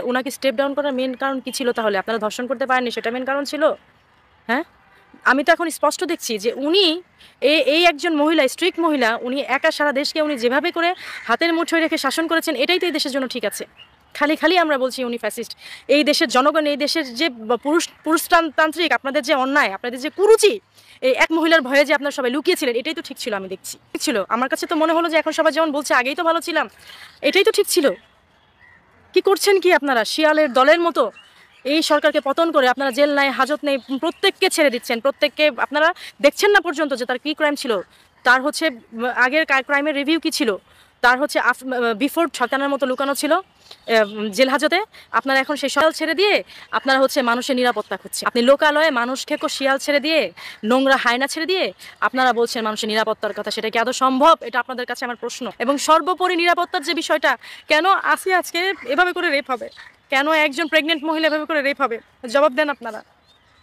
ওনাকে step down করার main কারণ কি ছিল? তাহলে আপনারা ধর্ষণ করতে পারেননি, সেটা মেন কারণ ছিল? হ্যাঁ, আমি তো এখন স্পষ্ট দেখছি যে উনি এই একজন মহিলা, স্ট্রিক্ট মহিলা, উনি একা সারা দেশকে উনি যেভাবে করে হাতের মুঠোয় রেখে শাসন করেছেন, এটাই তো এই দেশের জন্য ঠিক আছে। খালি খালি আমরা বলছি উনি ফ্যাসিস্ট। এই দেশের জনগণ, এই দেশের যে পুরুষতান্ত্রিক আপনাদের যে অন্যায়, আপনাদের যে কুরুচি, এই এক মহিলার ভয়ে যে আপনারা সবাই লুকিয়েছিলেন, এটাই তো ঠিক ছিল। আমি দেখছি ঠিক ছিল। আমার কাছে তো মনে হলো যে এখন সবাই যেমন বলছে আগেই তো ভালো ছিলাম, এটাই তো ঠিক ছিল। কি করছেন কি আপনারা শিয়ালের দলের মতো? এই সরকারকে পতন করে আপনারা জেল নাই, হাজত নেই, প্রত্যেককে ছেড়ে দিচ্ছেন। প্রত্যেককে আপনারা দেখছেন না পর্যন্ত যে তার কি ক্রাইম ছিল, তার হচ্ছে আগের ক্রাইমের রিভিউ কি ছিল, তার হচ্ছে বিফোর শয়তানের মতো লুকানো ছিল জেল হাজতে। আপনারা এখন সেই শিয়াল ছেড়ে দিয়ে আপনারা হচ্ছে মানুষের নিরাপত্তা খুঁজছেন। আপনি লোকালয়ে মানুষ খেকো শিয়াল ছেড়ে দিয়ে, নোংরা হায়না ছেড়ে দিয়ে আপনারা বলছেন মানুষের নিরাপত্তার কথা। সেটা কি আদৌ সম্ভব? এটা আপনাদের কাছে আমার প্রশ্ন। এবং সর্বোপরি নিরাপত্তার যে বিষয়টা, কেন আসিয়া আজকে এভাবে করে রেপ হবে? কেন একজন প্রেগনেন্ট মহিলা এভাবে করে রেপ হবে? জবাব দেন আপনারা।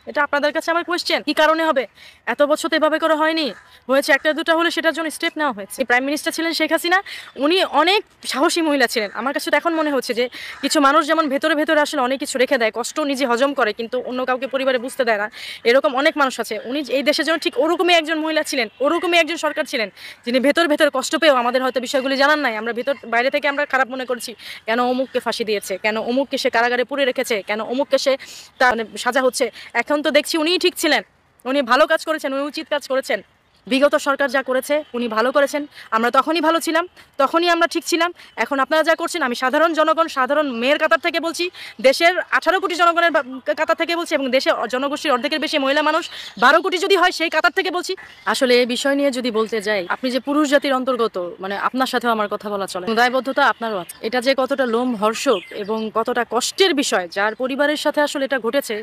এটা আপনাদের কাছে আমার কোয়েশ্চেন। কি কারণে হবে? এত বছর তো এভাবে করে হয়নি, হয়েছে একটা দুটা হলে সেটার জন্য স্টেপ নেওয়া হয়েছে। প্রাইম মিনিস্টার ছিলেন শেখ হাসিনা, উনি অনেক সাহসী মহিলা ছিলেন। আমার কাছে তো এখন মনে হচ্ছে যে কিছু মানুষ যেমন ভেতরে ভেতরে আসলে অনেক কিছু রেখে দেয়, কষ্ট নিজে হজম করে কিন্তু অন্য কাউকে পরিবারে বুঝতে দেয় না, এরকম অনেক মানুষ আছে। উনি এই দেশের জন্য ঠিক ওরকমই একজন মহিলা ছিলেন, ওরকমই একজন সরকার ছিলেন, যিনি ভেতর ভেতর কষ্ট পেয়েও আমাদের হয়তো বিষয়গুলি জানান নাই। আমরা ভেতর বাইরে থেকে আমরা খারাপ মনে করছি, কেন অমুককে ফাঁসি দিয়েছে, কেন অমুককে সে কারাগারে পুরে রেখেছে, কেন অমুককে সে তার সাজা হচ্ছে। এখন তো দেখছি উনিই ঠিক ছিলেন, উনি ভালো কাজ করেছেন, উনি উচিত কাজ করেছেন। বিগত সরকার যা করেছে উনি ভালো করেছেন, আমরা তখনই ভালো ছিলাম, তখনই আমরা ঠিক ছিলাম। এখন আপনারা যা করছেন, আমি সাধারণ জনগণ, সাধারণ মেয়ের কাতার থেকে বলছি, দেশের 18 কোটি জনগণের কাতার থেকে বলছি, এবং দেশে জনগোষ্ঠীর অর্ধেকের বেশি মহিলা মানুষ, 12 কোটি যদি হয় সেই কাতার থেকে বলছি। আসলে এই বিষয় নিয়ে যদি বলতে যাই, আপনি যে পুরুষ জাতির অন্তর্গত, মানে আপনার সাথেও আমার কথা বলা চলে, দায়বদ্ধতা আপনারও আছে। এটা যে কতটা লোমহর্ষক এবং কতটা কষ্টের বিষয়, যার পরিবারের সাথে আসলে এটা ঘটেছে,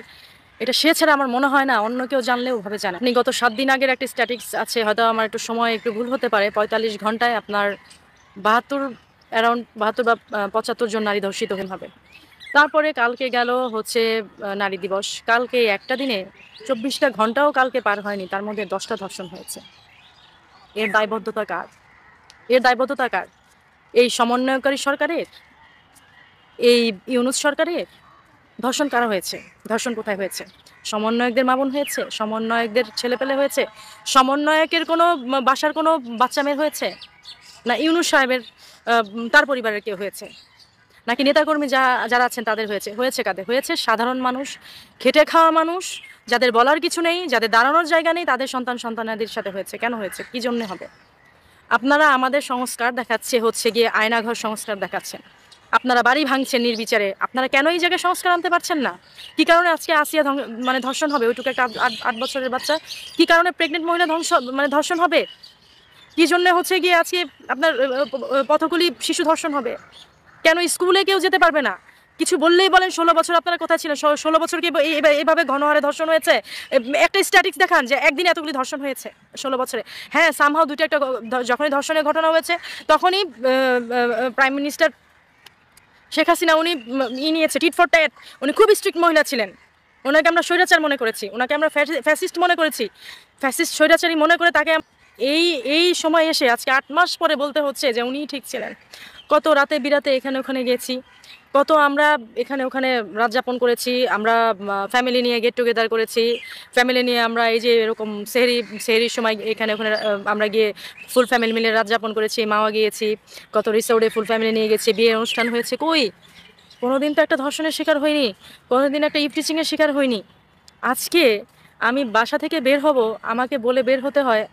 এটা সে ছাড়া আমার মনে হয় না অন্য কেউ জানলেও ভাবে জানে। আপনি গত 7 দিন আগের একটা স্ট্যাটিক্স আছে, হয়তো আমার একটু সময় একটু ভুল হতে পারে, 45 ঘন্টায় আপনার 72, অ্যারাউন্ড 72 বা 75 জন নারী ধর্ষিত হবে। তারপরে কালকে গেল হচ্ছে নারী দিবস, কালকে একটা দিনে 24টা ঘন্টাও কালকে পার হয়নি, তার মধ্যে 10টা ধর্ষণ হয়েছে। এর দায়বদ্ধতা কার? এর দায়বদ্ধতা কার? এই সমন্বয়কারী সরকারের? এই ইউনূস সরকারের? ধর্ষণ কারা হয়েছে? ধর্ষণ কোথায় হয়েছে? সমন্বয়কদের মা বোন হয়েছে? সমন্বয়কদের ছেলেপেলে হয়েছে? সমন্বয়কের কোনো বাসার কোনো বাচ্চা মেয়ের হয়েছে? না ইউনূস সাহেবের তার পরিবারের কেউ হয়েছে? নাকি নেতাকর্মী যারা আছেন তাদের হয়েছে? হয়েছে কাদের? হয়েছে সাধারণ মানুষ, খেটে খাওয়া মানুষ, যাদের বলার কিছু নেই, যাদের দাঁড়ানোর জায়গা নেই, তাদের সন্তানাদের সাথে হয়েছে। কেন হয়েছে? কি জন্য হবে? আপনারা আমাদের সংস্কার দেখাচ্ছে হচ্ছে গিয়ে আয়নাঘর সংস্কার দেখাচ্ছেন, আপনারা বাড়ি ভাঙছেন নির্বিচারে। আপনারা কেন এই জায়গায় সংস্কার আনতে পারছেন না? কি কারণে আজকে আসিয়া মানে ধর্ষণ হবে? ওইটুকু একটা 8 বছরের বাচ্চা। কি কারণে প্রেগনেন্ট মহিলা মানে ধর্ষণ হবে? কি জন্য হচ্ছে গিয়ে আজকে আপনার পথকুলি শিশু ধর্ষণ হবে? কেন স্কুলে কেউ যেতে পারবে না? কিছু বললেই বলেন 16 বছর আপনারা কোথায় ছিলেন? 16 বছর কি এইভাবে ঘনহারে ধর্ষণ হয়েছে? একটা স্ট্যাটিক্স দেখান যে একদিনে এতগুলি ধর্ষণ হয়েছে 16 বছরে। হ্যাঁ, সামহাও দুইটা একটা যখনই ধর্ষণের ঘটনা হয়েছে তখনই প্রাইম মিনিস্টার শেখ হাসিনা উনি নিয়েছে টিট ফর ট্যাট। উনি খুব স্ট্রিক্ট মহিলা ছিলেন, ওনাকে আমরা স্বৈরাচার মনে করেছি, ওনাকে আমরা ফ্যাসিস্ট মনে করেছি, ফ্যাসিস্ট স্বৈরাচারী মনে করে তাকে এই সময় এসে আজকে 8 মাস পরে বলতে হচ্ছে যে উনিই ঠিক ছিলেন। কত রাতে বিরাতে এখানে ওখানে গেছি, কত আমরা এখানে ওখানে রাত যাপন করেছি, আমরা ফ্যামিলি নিয়ে গেট টুগেদার করেছি, ফ্যামিলি নিয়ে আমরা এই যে এরকম সেহরির সময় এখানে ওখানে আমরা গিয়ে ফুল ফ্যামিলি মিলে রাত যাপন করেছি, মাওয়া গিয়েছি, কত রিসোর্টে ফুল ফ্যামিলি নিয়ে গেছি, বিয়ের অনুষ্ঠান হয়েছে। কই কোনোদিন তো একটা ধর্ষণের শিকার হয়নি, কোনোদিন একটা ইভটিচিংয়ের শিকার হয়নি। আজকে আমি বাসা থেকে বের হব, আমাকে বলে বের হতে হয়,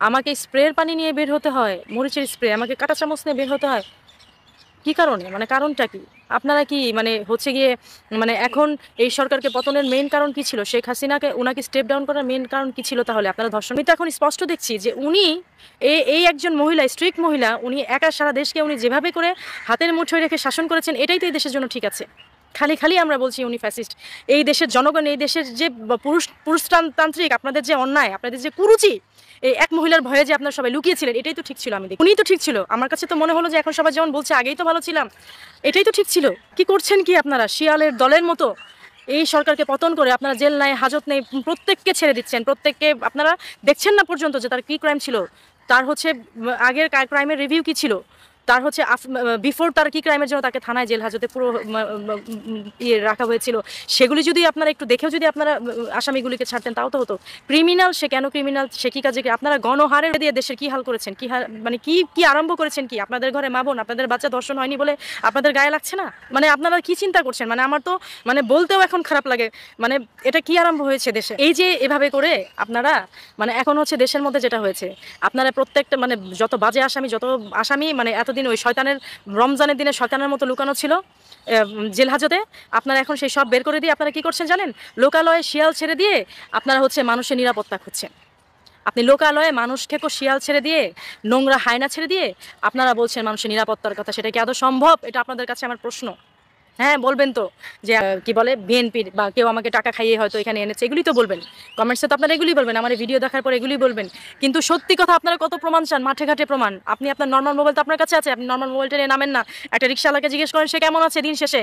আমাকে স্প্রের পানি নিয়ে বের হতে হয়, মরিচের স্প্রে, আমাকে কাঁটা চামচ নিয়ে বের হতে হয়। কি কারণে? মানে কারণটা কি? আপনারা কি মানে হচ্ছে গিয়ে মানে এখন এই সরকারকে পতনের মেইন কারণ কি ছিল? শেখ হাসিনাকে ওনাকে স্টেপ ডাউন করার মেইন কারণ কি ছিল? তাহলে আপনারা ধর্ষণ, আমি তো এখন স্পষ্ট দেখছি যে উনি এই একজন মহিলা, স্ট্রিক্ট মহিলা, উনি একা সারা দেশকে উনি যেভাবে করে হাতের মুঠোয় রেখে শাসন করেছেন, এটাই তো এই দেশের জন্য ঠিক আছে। খালি খালি আমরা বলছি উনি ফ্যাসিস্ট। এই দেশের জনগণ, এই দেশের যে পুরুষতান্ত্রিক আপনাদের যে অন্যায়, আপনাদের যে কুরুচি, এই এক মহিলার ভয়ে যে আপনারা সবাই লুকিয়েছিলেন, এটাই তো ঠিক ছিল। আমি দেখি উনিই তো ঠিক ছিল। আমার কাছে তো মনে হলো যে এখন সবাই যেমন বলছে আগেই তো ভালো ছিলাম, এটাই তো ঠিক ছিল। কি করছেন কি আপনারা শিয়ালের দলের মতো? এই সরকারকে পতন করে আপনারা জেল নাই, হাজত নেই, প্রত্যেককে ছেড়ে দিচ্ছেন। প্রত্যেককে আপনারা দেখছেন না পর্যন্ত যে তার কি ক্রাইম ছিল, তার হচ্ছে আগের ক্রাইমের রিভিউ কি ছিল, তার হচ্ছে বিফোর তার কি ক্রাইমের জন্য তাকে থানায় জেল হাজতে পুরো ইয়ে রাখা হয়েছিল, সেগুলি যদি আপনারা একটু দেখেও যদি আপনারা আসামিগুলিকে ছাড়তেন তাও তো হতো। ক্রিমিনাল সে কেন ক্রিমিনাল, সে কি কাজে, আপনারা গণহারে দিয়ে দেশের কি হাল করেছেন, কি মানে কি আরম্ভ করেছেন, কি আপনাদের ঘরে মা বোন, আপনাদের বাচ্চা ধর্ষণ হয়নি বলে আপনাদের গায়ে লাগছে না? মানে আপনারা কি চিন্তা করছেন? মানে আমার তো মানে বলতেও এখন খারাপ লাগে, মানে এটা কি আরম্ভ হয়েছে দেশে। এই যে এভাবে করে আপনারা মানে এখন হচ্ছে দেশের মধ্যে যেটা হয়েছে, আপনারা প্রত্যেকটা মানে যত বাজে আসামি মানে এতদিন ওই শয়তানের রমজানের দিনে শয়তানের মতো লুকানো ছিল জেল হাজতে, আপনারা এখন সেই সব বের করে দিয়ে আপনারা কি করছেন জানেন? লোকালয়ে শিয়াল ছেড়ে দিয়ে আপনারা হচ্ছে মানুষের নিরাপত্তা খুঁজছেন। আপনি লোকালয়ে মানুষ খেকো শিয়াল ছেড়ে দিয়ে, নোংরা হায়না ছেড়ে দিয়ে আপনারা বলছেন মানুষের নিরাপত্তার কথা। সেটা কি আদৌ সম্ভব? এটা আপনাদের কাছে আমার প্রশ্ন। হ্যাঁ বলবেন তো যে কি বলে বিএনপির বা কেউ আমাকে টাকা খাইয়ে হয়তো এখানে এনেছে, এগুলি তো বলবেন কমেন্টসে, তো আপনারা এগুলি বলবেন, আমার ভিডিও দেখার পর এগুলি বলবেন। কিন্তু সত্যি কথা আপনারা কত প্রমাণ চান? মাঠে ঘাটে প্রমাণ। আপনি আপনার নর্মাল মোবাইল তো আপনার কাছে আছে, আপনি নর্মাল মোবাইলটা নিয়ে নামেন না, একটা রিক্সাওয়ালাকে জিজ্ঞেস করেন সে কেমন আছে দিন শেষে,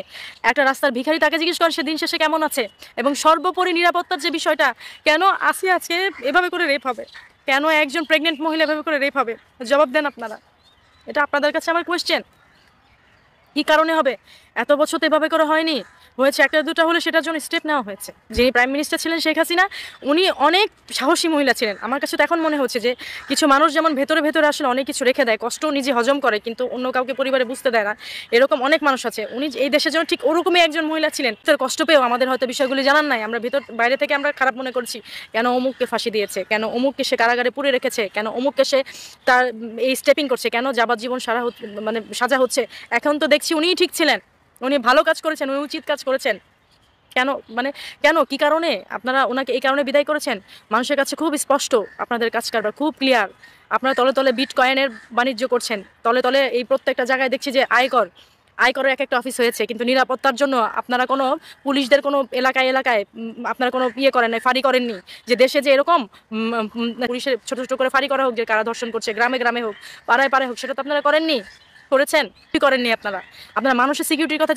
একটা রাস্তার ভিখারি তাকে জিজ্ঞেস করেন সে দিন শেষে কেমন আছে। এবং সর্বোপরি নিরাপত্তার যে বিষয়টা, কেন আজকে এভাবে করে রেপ হবে, কেন একজন প্রেগনেন্ট মহিলা এভাবে করে রেপ হবে? জবাব দেন আপনারা, এটা আপনাদের কাছে আমার কোয়েশ্চেন। কি কারণে হবে? এত বছর তো এভাবে করে হয়নি, হয়েছে একটা দুটা হলে সেটার জন্য স্টেপ নেওয়া হয়েছে। যিনি প্রাইম মিনিস্টার ছিলেন শেখ হাসিনা, উনি অনেক সাহসী মহিলা ছিলেন। আমার কাছে তো এখন মনে হচ্ছে যে কিছু মানুষ যেমন ভেতরে ভেতরে আসলে অনেক কিছু রেখে দেয়, কষ্ট নিজে হজম করে কিন্তু অন্য কাউকে পরিবারে বুঝতে দেয় না, এরকম অনেক মানুষ আছে। উনি এই দেশের জন্য ঠিক ওরকমই একজন মহিলা ছিলেন। তার কষ্ট পেয়েও আমাদের হয়তো বিষয়গুলি জানার নাই, আমরা ভেতর বাইরে থেকে আমরা খারাপ মনে করছি, কেন অমুককে ফাঁসি দিয়েছে, কেন অমুককে সে কারাগারে পুরে রেখেছে, কেন অমুককে সে তার এই স্টেপিং করছে, কেন যাবজ্জীবন মানে সাজা হচ্ছে। এখন তো দেখছি উনিই ঠিক ছিলেন, উনি ভালো কাজ করেছেন, উনি উচিত কাজ করেছেন। কেন মানে কেন কি কারণে আপনারা ওনাকে এই কারণে বিদায় করেছেন? মানুষের কাছে খুব স্পষ্ট, আপনাদের কাজ কারবার খুব ক্লিয়ার। আপনারা তলে তলে বিটকয়েনের বাণিজ্য করছেন, তলে তলে এই প্রত্যেকটা জায়গায় দেখছি যে আয়করের এক একটা অফিস হয়েছে, কিন্তু নিরাপত্তার জন্য আপনারা কোনো পুলিশদের কোনো এলাকায় আপনারা কোনো ইয়ে করেন নাই, ফাঁড়ি করেননি। যে দেশে যে এরকম পুলিশের ছোট ছোট করে ফাঁড়ি করা হোক, যে কারা ধর্ষণ করছে, গ্রামে গ্রামে হোক, পাড়ায় পাড়ায় হোক, সেটা তো আপনারা করেননি। করেছেন কি করেননি? আপনারা মানুষের সিকিউরিটির কথা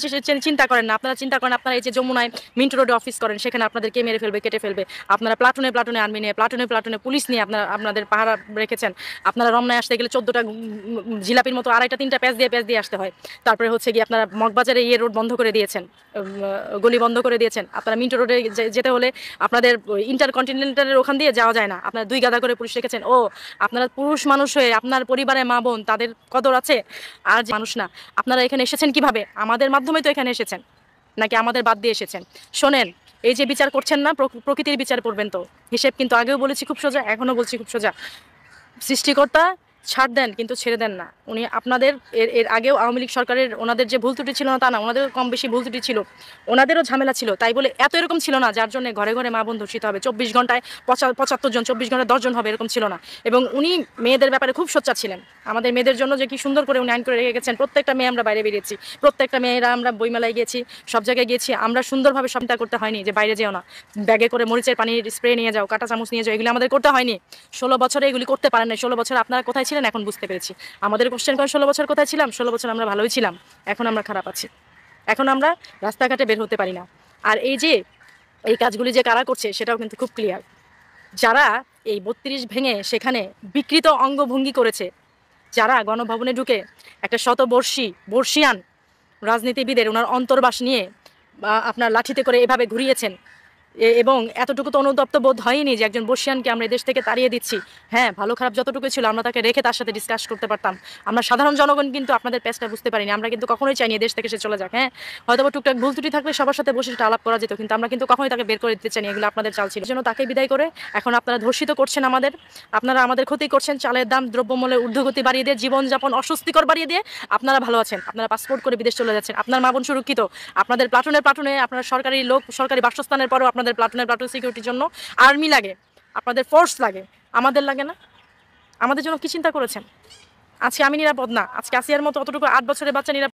চিন্তা করেন না। আপনারা চিন্তা করেন আপনারা এই যে যমুনায় মিন্টো রোডে অফিস করেন, সেখানে আপনাদেরকে মেরে ফেলবে, কেটে ফেলবে। আপনারা প্লাটুনে প্লাটুনে আর্মি নিয়ে, প্লাটুনে প্লাটুনে পুলিশ নিয়ে আপনাদের পাহারা রেখেছেন। আপনারা রমনায় আসতে গেলে 14টা জিলাপির মতো 2.5-3টা প্যাচ দিয়ে আসতে হয়। তারপরে হচ্ছে কি আপনারা মগবাজারে রোড বন্ধ করে দিয়েছেন, গলি বন্ধ করে দিয়েছেন। আপনারা মিন্টো রোডে যেতে হলে আপনাদের ইন্টারকন্টিনেন্টালের ওখান দিয়ে যাওয়া যায় না, আপনারা 2 গাদা করে পুলিশ রেখেছেন। ও আপনারা পুরুষ মানুষ হয়ে আপনার পরিবারে মা বোন তাদের কদর আছে? আর মানুষ না। আপনারা এখানে এসেছেন কিভাবে? আমাদের মাধ্যমে তো এখানে এসেছেন, নাকি আমাদের বাদ দিয়ে এসেছেন? শোনেন, এই যে বিচার করছেন না, প্রকৃতির বিচার করবেন তো। হিসেব কিন্তু আগেও বলেছি খুব সোজা, এখনো বলছি খুব সোজা। সৃষ্টিকর্তা ছাড় দেন কিন্তু ছেড়ে দেন না। উনি আপনাদের এর আগেও আওয়ামী লীগ সরকারের ওনাদের যে ভুল ত্রুটি ছিল না তা না, ওনাদেরও কম বেশি ভুল ত্রুটি ছিল, ওনাদেরও ঝামেলা ছিল, তাই বলে এত এরকম ছিল না যার জন্য ঘরে ঘরে মা বোন ধর্ষিত হবে। 24 ঘন্টায় 75 জন, 24 ঘন্টায় 10 জন হবে, এরকম ছিল না। এবং উনি মেয়েদের ব্যাপারে খুব সোচ্চার ছিলেন। আমাদের মেয়েদের জন্য যে কি সুন্দর করে উনি আইন করে রেখে গেছেন। প্রত্যেকটা মেয়ে আমরা বাইরে বেরিয়েছি, প্রত্যেকটা মেয়েরা আমরা বইমেলায় গিয়েছি, সব জায়গায় গিয়েছি, আমরা সুন্দরভাবে চিন্তা করতে হয়নি যে বাইরে যেও না, ব্যাগে করে মরিচের পানির স্প্রে নিয়ে যাও, কাঁটা চামচ নিয়ে যাও, এগুলি আমাদের করতে হয়নি। 16 বছরে এগুলি করতে পারেন না। 16 বছর আপনারা কোথায় ছিলেন এখন বুঝতে পেরেছি। আমাদের কোশ্চেন করেন 16 বছর কোথায় ছিলাম? 16 বছর আমরা ভালোই ছিলাম, এখন আমরা খারাপ আছি, এখন আমরা রাস্তাঘাটে বের হতে পারি না। আর এই যে এই কাজগুলি যে কারা করছে সেটাও কিন্তু খুব ক্লিয়ার। যারা এই 32 ভেঙে সেখানে বিকৃত অঙ্গভঙ্গি করেছে, যারা গণভবনে ঢুকে একটা বর্ষিয়ান রাজনীতিবিদের ওনার অন্তর্বাস নিয়ে আপনার লাঠিতে করে এভাবে ঘুরিয়েছেন, এবং এতটুকু তো অনুতপ্ত বোধ হয়নি যে একজন বর্ষিয়ানকে আমরা দেশ থেকে তাড়িয়ে দিচ্ছি। হ্যাঁ, ভালো খারাপ যতটুকু ছিল আমরা তাকে রেখে তার সাথে ডিসকাস করতে পারতাম। আমরা সাধারণ জনগণ কিন্তু আপনাদের পেজটা বুঝতে পারিনি, আমরা কিন্তু কখনোই চাইনি দেশ থেকে সে চলে যাক। হ্যাঁ, হয়তো টুকটাক ভুল ত্রুটি থাকলে সবার সাথে বসে সেটা আলাপ করা যেত, কিন্তু আমরা কিন্তু কখনোই তাকে বের করে দিতে চাইনি। এগুলো আপনাদের চাল ছিল, জন্য তাকে বিদায় করে এখন আপনারা ধর্ষিত করছেন আপনারা আমাদের ক্ষতি করছেন। চালের দাম দ্রব্যমূল্যের ঊর্ধ্বগতি বাড়িয়ে দিয়ে, জীবনযাপন অস্বস্তিকর বাড়িয়ে দিয়ে আপনারা ভালো আছেন, আপনারা পাসপোর্ট করে বিদেশ চলে যাচ্ছেন, আপনার মা বোন সুরক্ষিত। আপনাদের প্লাটুনে আপনার সরকারি বাসস্থানের পরেও আপনাদের প্লাটুন সিকিউরিটির জন্য আর্মি লাগে, আপনাদের ফোর্স লাগে, আমাদের লাগে না? আমাদের জন্য কি চিন্তা করেছেন? আজকে আমি নিরাপদ না, আজকে আসিয়ার মতো অতটুকু 8 বছরের বাচ্চা নিরাপদ